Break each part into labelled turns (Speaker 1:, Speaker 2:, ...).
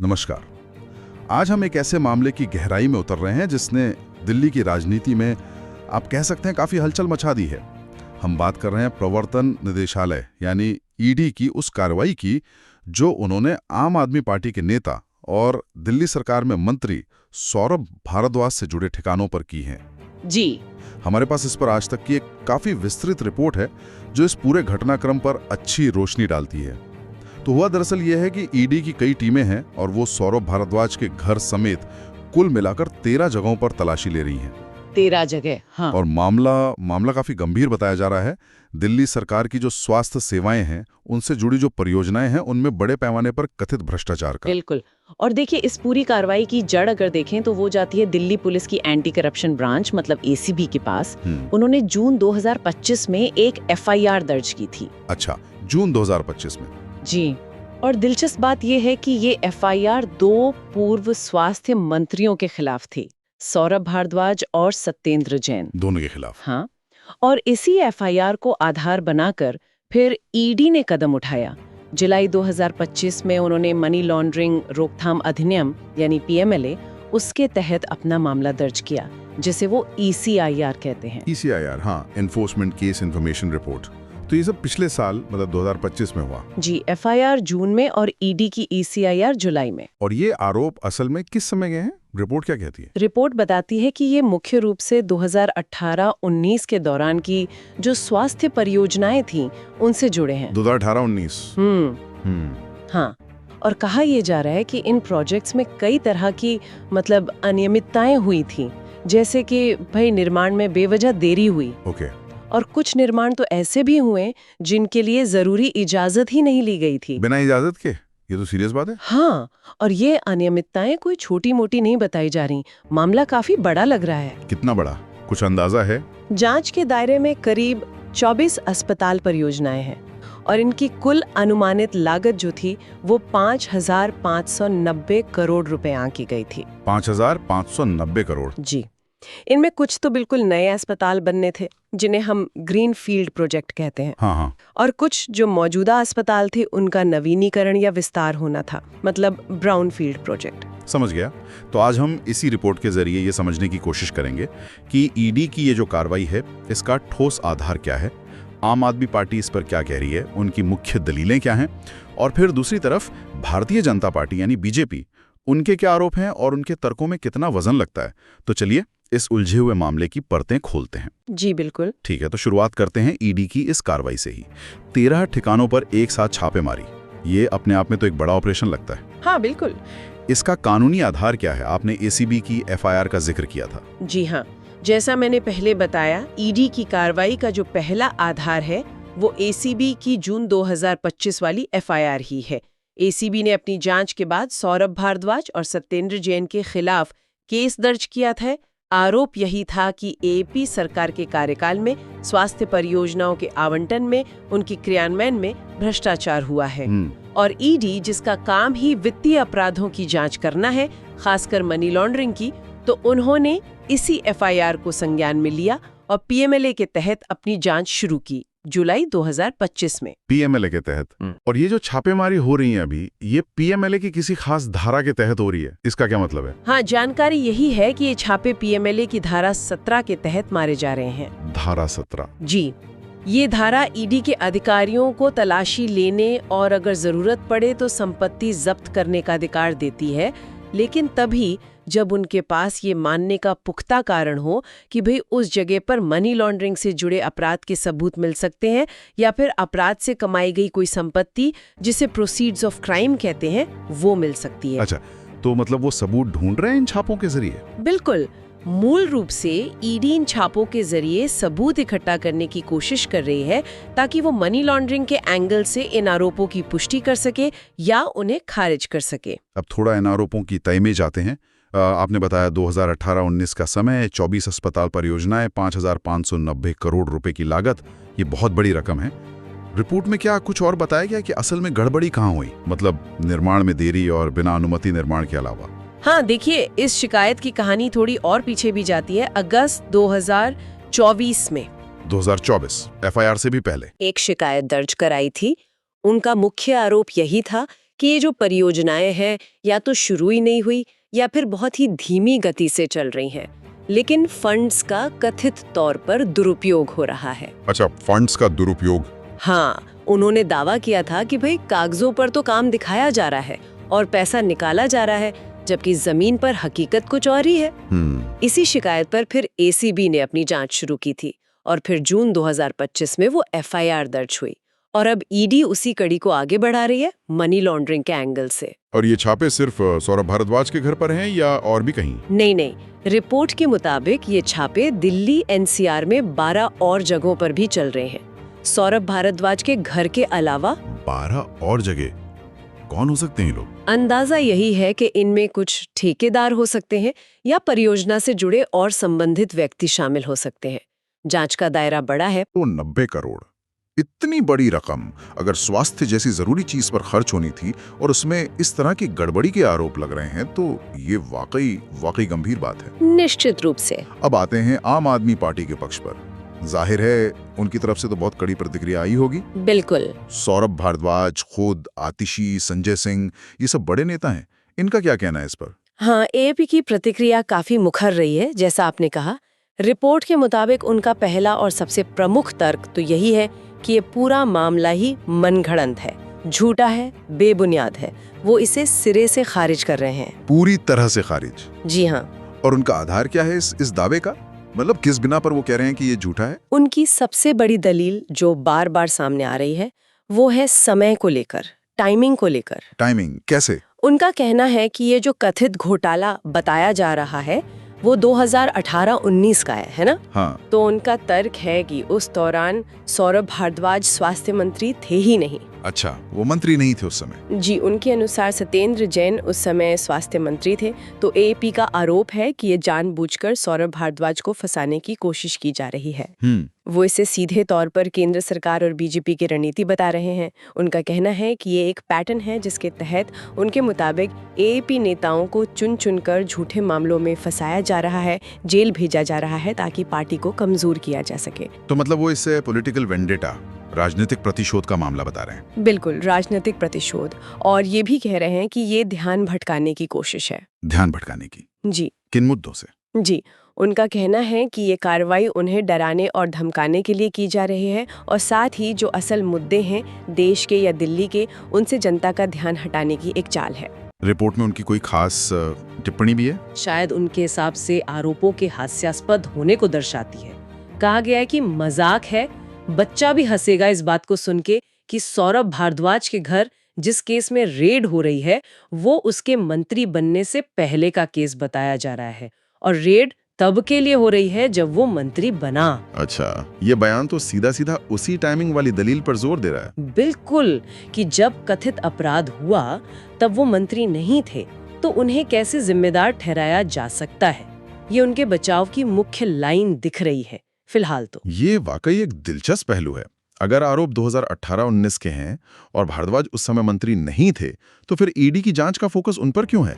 Speaker 1: नमस्कार। आज हम एक ऐसे मामले की गहराई में उतर रहे हैं जिसने दिल्ली की राजनीति में आप कह सकते हैं काफी हलचल मचा दी है। हम बात कर रहे हैं प्रवर्तन निदेशालय यानी ईडी की उस कार्रवाई की जो उन्होंने आम आदमी पार्टी के नेता और दिल्ली सरकार में मंत्री सौरभ भारद्वाज से जुड़े ठिकानों पर की है।
Speaker 2: जी।
Speaker 1: हमारे पास इस पर आज तक की एक काफी विस्तृत रिपोर्ट है जो इस पूरे घटनाक्रम पर अच्छी रोशनी डालती है। तो हुआ दरअसल यह है कि ईडी की कई टीमें हैं और वो सौरभ भारद्वाज के घर समेत कुल मिलाकर 13 जगहों पर तलाशी ले रही हैं।
Speaker 2: 13 जगह, हाँ।
Speaker 1: और मामला काफी गंभीर बताया जा रहा है। दिल्ली सरकार की जो स्वास्थ्य सेवाएं हैं उनसे जुड़ी जो परियोजनाएं हैं उनमें बड़े पैमाने पर कथित भ्रष्टाचार का।
Speaker 2: बिल्कुल। और देखिए, इस पूरी कार्रवाई की जड़ अगर देखें तो वो जाती है दिल्ली पुलिस की एंटी करप्शन ब्रांच मतलब एसीबी के पास। उन्होंने जून 2025 में एक एफआईआर दर्ज की थी।
Speaker 1: अच्छा, जून 2025 में।
Speaker 2: जी। और दिलचस्प बात यह है कि ये एफआईआर 2 पूर्व स्वास्थ्य मंत्रियों के खिलाफ थी, सौरभ भारद्वाज और सत्येंद्र जैन।
Speaker 1: दोनों के खिलाफ।
Speaker 2: हाँ। और इसी एफआईआर को आधार बनाकर फिर ईडी ने कदम उठाया। जुलाई 2025 में उन्होंने मनी लॉन्ड्रिंग रोकथाम अधिनियम यानी पीएमएलए उसके तहत अपना मामला दर्ज किया, जिसे वो ईसीआईआर कहते हैं।
Speaker 1: ईसीआईआर, हाँ, एनफोर्समेंट केस इन्फॉर्मेशन रिपोर्ट। तो ये सब पिछले साल मतलब 2025 में हुआ।
Speaker 2: जी। एफआईआर जून में और ईडी की ईसीआईआर जुलाई में।
Speaker 1: और ये आरोप असल में किस समय गए हैं? रिपोर्ट क्या कहती है?
Speaker 2: रिपोर्ट बताती है कि ये मुख्य रूप से 2018-19 के दौरान की जो स्वास्थ्य परियोजनाएं थीं उनसे जुड़े हैं।
Speaker 1: 2018-19।
Speaker 2: हाँ। और कहा यह जा रहा है कि इन प्रोजेक्ट्स में कई तरह की मतलब अनियमितताएं हुई थी, जैसे कि भाई निर्माण में बेवजह देरी हुई।
Speaker 1: ओके।
Speaker 2: और कुछ निर्माण तो ऐसे भी हुए जिनके लिए जरूरी इजाजत ही नहीं ली गई थी।
Speaker 1: बिना इजाजत के? ये तो सीरियस बात है।
Speaker 2: हाँ। और ये अनियमितताएं कोई छोटी मोटी नहीं बताई जा रही। मामला काफी बड़ा लग रहा है।
Speaker 1: कितना बड़ा, कुछ अंदाजा है?
Speaker 2: जांच के दायरे में करीब 24 अस्पताल परियोजनाएं हैं और इनकी कुल अनुमानित लागत जो थी वो 5,590 करोड़ रुपए आंकी गई थी।
Speaker 1: 5,590 करोड़।
Speaker 2: जी। इनमें कुछ तो बिल्कुल नए अस्पताल बनने थे जिन्हें हम ग्रीन फील्ड प्रोजेक्ट कहते हैं।
Speaker 1: हाँ।
Speaker 2: और कुछ जो मौजूदा अस्पताल थे उनका नवीनीकरण या विस्तार होना था, मतलब ब्राउन फील्ड प्रोजेक्ट।
Speaker 1: समझ गया। तो आज हम इसी रिपोर्ट के जरिए ये समझने की कोशिश करेंगे कि ईडी की ये जो कार्रवाई है इसका ठोस आधार क्या है, आम आदमी पार्टी इस पर क्या कह रही है, उनकी मुख्य दलीलें क्या हैं, और फिर दूसरी तरफ भारतीय जनता पार्टी यानी बीजेपी, उनके क्या आरोप हैं और उनके तर्कों में कितना वजन लगता है। तो चलिए इस उलझे हुए मामले की परतें खोलते हैं।
Speaker 2: जी बिल्कुल।
Speaker 1: ठीक है, तो शुरुआत करते हैं ईडी की इस कार्रवाई से ही। 13 ठिकानों पर एक साथ छापेमारी, ये अपने आप में तो एक बड़ा ऑपरेशन लगता है।
Speaker 2: हाँ बिल्कुल।
Speaker 1: इसका कानूनी आधार क्या है? आपने एसीबी की एफआईआर का जिक्र किया था।
Speaker 2: जी हाँ, जैसा मैंने पहले बताया, ईडी की कार्रवाई का जो पहला आधार है वो एसीबी की जून 2025 वाली एफआईआर ही है। एसीबी ने अपनी जांच के बाद सौरभ भारद्वाज और सत्येंद्र जैन के खिलाफ केस दर्ज किया था। आरोप यही था कि एपी सरकार के कार्यकाल में स्वास्थ्य परियोजनाओं के आवंटन में, उनकी क्रियान्वयन में भ्रष्टाचार हुआ है। और ईडी, जिसका काम ही वित्तीय अपराधों की जांच करना है, खासकर मनी लॉन्ड्रिंग की, तो उन्होंने इसी एफआईआर को संज्ञान में लिया और पीएमएलए के तहत अपनी जांच शुरू की जुलाई 2025 में।
Speaker 1: पीएमएलए के तहत? और ये जो छापेमारी हो रही है अभी, ये पीएमएलए की किसी खास धारा के तहत हो रही है? इसका क्या मतलब है?
Speaker 2: हाँ, जानकारी यही है कि ये छापे पीएमएलए की धारा 17 के तहत मारे जा रहे हैं।
Speaker 1: धारा 17?
Speaker 2: जी। ये धारा ईडी के अधिकारियों को तलाशी लेने और अगर जरूरत पड़े तो संपत्ति जब्त करने का अधिकार देती है, लेकिन तभी जब उनके पास ये मानने का पुख्ता कारण हो कि भाई उस जगह पर मनी लॉन्ड्रिंग से जुड़े अपराध के सबूत मिल सकते हैं या फिर अपराध से कमाई गई कोई संपत्ति, जिसे प्रोसीड्स ऑफ क्राइम कहते हैं, वो मिल सकती है।
Speaker 1: अच्छा, तो मतलब वो सबूत ढूंढ रहे हैं इन छापों के जरिए?
Speaker 2: बिल्कुल। मूल रूप से ईडी इन छापों के जरिए सबूत इकट्ठा करने की कोशिश कर रही है ताकि वो मनी लॉन्ड्रिंग के एंगल से इन आरोपों की पुष्टि कर सके या उन्हें खारिज कर सके।
Speaker 1: अब थोड़ा इन आरोपों की तय में जाते हैं। आपने बताया 2018-19 का समय, 24 अस्पताल परियोजनाएं, 5,590 करोड़ रुपए की लागत, ये बहुत बड़ी रकम है। रिपोर्ट में क्या कुछ और बताया गया कि असल में गड़बड़ी कहाँ हुई, मतलब निर्माण में देरी और बिना अनुमति निर्माण के अलावा?
Speaker 2: हाँ देखिए, इस शिकायत की कहानी थोड़ी और पीछे भी जाती है। अगस्त 2024 में
Speaker 1: 2024 एफआईआर से भी पहले
Speaker 2: एक शिकायत दर्ज कराई थी। उनका मुख्य आरोप यही था कि ये जो परियोजनाएं हैं या तो शुरू ही नहीं हुई या फिर बहुत ही धीमी गति से चल रही हैं, लेकिन फंड्स का कथित तौर पर दुरुपयोग हो रहा है।
Speaker 1: अच्छा, फंड्स का दुरुपयोग।
Speaker 2: हाँ, उन्होंने दावा किया था कि भाई कागजों पर तो काम दिखाया जा रहा है और पैसा निकाला जा रहा है, जबकि जमीन पर हकीकत कुछ और ही है। इसी शिकायत पर फिर एसीबी ने अपनी जांच शुरू की थी और फिर जून 2025 में वो एफआईआर दर्ज हुई और अब ईडी उसी कड़ी को आगे बढ़ा रही है मनी लॉन्ड्रिंग के एंगल से।
Speaker 1: और ये छापे सिर्फ सौरभ भारद्वाज के घर पर हैं या और भी कहीं?
Speaker 2: नहीं, रिपोर्ट के मुताबिक ये छापे दिल्ली एनसीआर में 12 और जगहों पर भी चल रहे हैं। सौरभ भारद्वाज के घर के अलावा
Speaker 1: 12 और जगह। कौन हो सकते हैं लोग?
Speaker 2: अंदाजा यही है कि इनमें कुछ ठेकेदार हो सकते हैं या परियोजना से जुड़े और संबंधित व्यक्ति शामिल हो सकते हैं। जांच का दायरा बड़ा है।
Speaker 1: तो 90 करोड़, इतनी बड़ी रकम अगर स्वास्थ्य जैसी जरूरी चीज पर खर्च होनी थी और उसमें इस तरह की गड़बड़ी के आरोप लग रहे हैं, तो ये वाकई गंभीर बात है।
Speaker 2: निश्चित रूप से।
Speaker 1: अब आते हैं आम आदमी पार्टी के पक्ष पर। जाहिर है उनकी तरफ से तो बहुत कड़ी प्रतिक्रिया आई होगी।
Speaker 2: बिल्कुल।
Speaker 1: सौरभ भारद्वाज, खुद आतिशी, संजय सिंह, ये सब बड़े नेता हैं। इनका क्या कहना है इस पर?
Speaker 2: हाँ, एएपी की प्रतिक्रिया काफी मुखर रही है, जैसा आपने कहा। रिपोर्ट के मुताबिक उनका पहला और सबसे प्रमुख तर्क तो यही है कि ये पूरा मामला ही मनगढ़ंत है, झूठा है, बेबुनियाद है। वो इसे सिरे से खारिज कर रहे हैं।
Speaker 1: पूरी तरह से खारिज?
Speaker 2: जी हाँ।
Speaker 1: और उनका आधार क्या है इस दावे का? मतलब किस बिना पर वो कह रहे हैं कि ये झूठा है?
Speaker 2: उनकी सबसे बड़ी दलील जो बार बार सामने आ रही है वो है समय को लेकर, टाइमिंग को लेकर।
Speaker 1: टाइमिंग कैसे?
Speaker 2: उनका कहना है कि ये जो कथित घोटाला बताया जा रहा है वो 2018-19 का है ना?
Speaker 1: हाँ।
Speaker 2: तो उनका तर्क है कि उस दौरान सौरभ भारद्वाज स्वास्थ्य मंत्री थे ही नहीं।
Speaker 1: अच्छा, वो मंत्री नहीं थे उस समय?
Speaker 2: जी, उनके अनुसार सत्येंद्र जैन उस समय स्वास्थ्य मंत्री थे। तो एएपी का आरोप है कि ये जानबूझकर सौरभ भारद्वाज को फंसाने की कोशिश की जा रही है। वो इसे सीधे तौर पर केंद्र सरकार और बीजेपी की रणनीति बता रहे हैं। उनका कहना है कि ये एक पैटर्न है जिसके तहत उनके मुताबिक एएपी नेताओं को चुन चुनकर झूठे मामलों में फंसाया जा रहा है, जेल भेजा जा रहा है ताकि पार्टी को कमजोर किया जा सके।
Speaker 1: तो मतलब वो इसे पॉलिटिकल वेंडेटा, राजनीतिक प्रतिशोध का मामला बता रहे हैं?
Speaker 2: बिल्कुल, राजनीतिक प्रतिशोध। और ये भी कह रहे हैं कि ये ध्यान भटकाने की कोशिश है।
Speaker 1: ध्यान भटकाने की?
Speaker 2: जी।
Speaker 1: किन मुद्दों से?
Speaker 2: जी, उनका कहना है कि ये कार्रवाई उन्हें डराने और धमकाने के लिए की जा रही है और साथ ही जो असल मुद्दे हैं देश के या दिल्ली के, उनसे जनता का ध्यान हटाने की एक चाल है।
Speaker 1: रिपोर्ट में उनकी कोई खास टिप्पणी भी है?
Speaker 2: शायद उनके हिसाब से आरोपों के हास्यास्पद होने को दर्शाती है। कहा गया है कि मजाक है, बच्चा भी हंसेगा इस बात को सुन के कि सौरभ भारद्वाज के घर जिस केस में रेड हो रही है वो उसके मंत्री बनने से पहले का केस बताया जा रहा है और रेड तब के लिए हो रही है जब वो मंत्री बना।
Speaker 1: अच्छा, ये बयान तो सीधा सीधा उसी टाइमिंग वाली दलील पर जोर दे रहा है।
Speaker 2: बिल्कुल, कि जब कथित अपराध हुआ तब वो मंत्री नहीं थे, तो उन्हें कैसे जिम्मेदार ठहराया जा सकता है। ये उनके बचाव की मुख्य लाइन दिख रही है फिलहाल तो।
Speaker 1: ये वाकई एक दिलचस्प पहलू है। अगर आरोप 2018-19 के हैं और भारद्वाज उस समय मंत्री नहीं थे, तो फिर ईडी की जांच का फोकस उन पर क्यों है?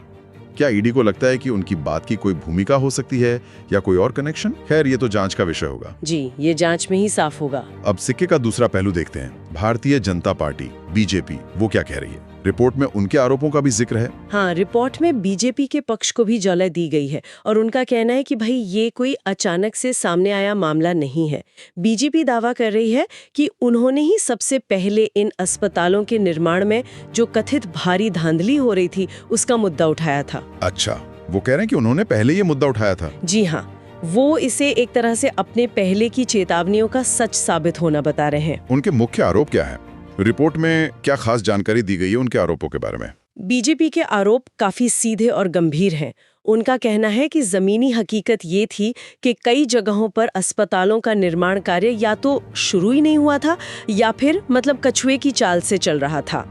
Speaker 1: क्या ईडी को लगता है कि उनकी बात की कोई भूमिका हो सकती है या कोई और कनेक्शन? खैर, ये तो जांच का विषय होगा।
Speaker 2: जी, ये जांच में ही साफ होगा।
Speaker 1: अब सिक्के का दूसरा पहलू देखते हैं। भारतीय जनता पार्टी, बीजेपी, वो क्या कह रही है? रिपोर्ट में उनके आरोपों का भी जिक्र है।
Speaker 2: हाँ, रिपोर्ट में बीजेपी के पक्ष को भी जगह दी गई है और उनका कहना है कि भाई ये कोई अचानक से सामने आया मामला नहीं है। बीजेपी दावा कर रही है कि उन्होंने ही सबसे पहले इन अस्पतालों के निर्माण में जो कथित भारी धांधली हो रही थी उसका मुद्दा उठाया था।
Speaker 1: अच्छा, वो कह रहे हैं कि उन्होंने पहले ये मुद्दा उठाया था?
Speaker 2: जी हाँ, वो इसे एक तरह से अपने पहले की चेतावनियों का सच साबित होना बता रहे हैं।
Speaker 1: उनके मुख्य आरोप क्या है? रिपोर्ट में क्या खास जानकारी दी गई है उनके आरोपों के बारे में?
Speaker 2: बीजेपी के आरोप काफी सीधे और गंभीर हैं। उनका कहना है कि जमीनी हकीकत ये थी कि कई जगहों पर अस्पतालों का निर्माण कार्य या तो शुरू ही नहीं हुआ था या फिर मतलब कछुए की चाल से चल रहा था।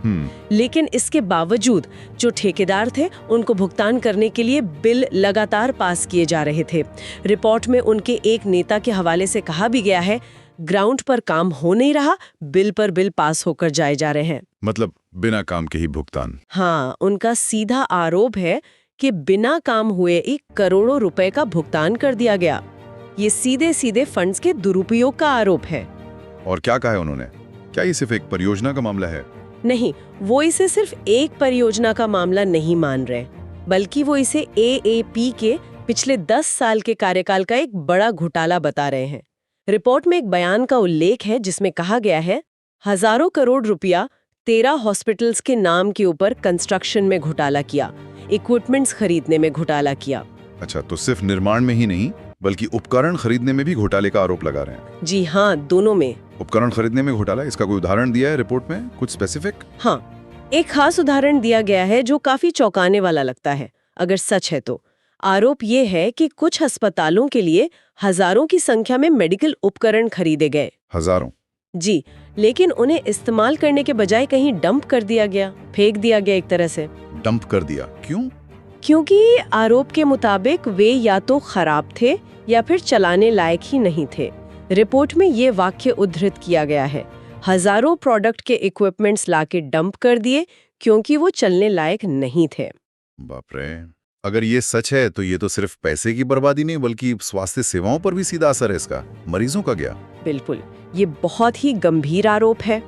Speaker 2: लेकिन इसके बावजूद जो ठेकेदार थे उनको भुगतान करने के लिए बिल लगातार पास किए जा रहे थे। रिपोर्ट में उनके एक नेता के हवाले से कहा भी गया है, ग्राउंड पर काम हो नहीं रहा, बिल पर बिल पास होकर जाए जा रहे हैं।
Speaker 1: मतलब बिना काम के ही भुगतान?
Speaker 2: हाँ, उनका सीधा आरोप है कि बिना काम हुए 1 करोड़ों रुपए का भुगतान कर दिया गया। ये सीधे सीधे फंड्स के दुरुपयोग का आरोप है।
Speaker 1: और क्या कहा है उन्होंने? क्या ये सिर्फ एक परियोजना का मामला है
Speaker 2: नहीं, वो इसे सिर्फ एक परियोजना का मामला नहीं मान रहे, बल्कि वो इसे AAP के पिछले 10 साल के कार्यकाल का एक बड़ा घोटाला बता रहे हैं। रिपोर्ट में एक बयान का उल्लेख है जिसमें कहा गया है, हजारों करोड़ रुपया 13 हॉस्पिटल्स के नाम के ऊपर कंस्ट्रक्शन में घोटाला किया, इक्विपमेंट्स खरीदने में घोटाला किया।
Speaker 1: अच्छा, तो सिर्फ निर्माण में ही नहीं बल्कि उपकरण खरीदने में भी घोटाले का आरोप लगा रहे हैं।
Speaker 2: जी हाँ, दोनों में।
Speaker 1: उपकरण खरीदने में घोटाला, इसका कोई उदाहरण दिया है रिपोर्ट में, कुछ स्पेसिफिक?
Speaker 2: हाँ, एक खास उदाहरण दिया गया है जो काफी चौंकाने वाला लगता है अगर सच है तो। आरोप ये है कि कुछ अस्पतालों के लिए हजारों की संख्या में मेडिकल उपकरण खरीदे गए।
Speaker 1: हजारों?
Speaker 2: जी, लेकिन उन्हें इस्तेमाल करने के बजाय कहीं डंप कर दिया गया, फेंक दिया गया एक तरह से।
Speaker 1: डंप कर दिया? क्यों?
Speaker 2: क्योंकि आरोप के मुताबिक वे या तो खराब थे या फिर चलाने लायक ही नहीं रे। रिपोर्ट में ये वाक्य उद्धृत किया गया है, हजारों प्रोडक्ट के इक्विपमेंट्स लाके डंप कर दिए क्योंकि वो चलने लायक नहीं थे।
Speaker 1: बाप रे, अगर ये सच है तो ये तो सिर्फ पैसे की बर्बादी नहीं बल्कि स्वास्थ्य सेवाओं पर भी सीधा असर है इसका। मरीजों का क्या?
Speaker 2: बिल्कुल, ये बहुत ही गंभीर आरोप है।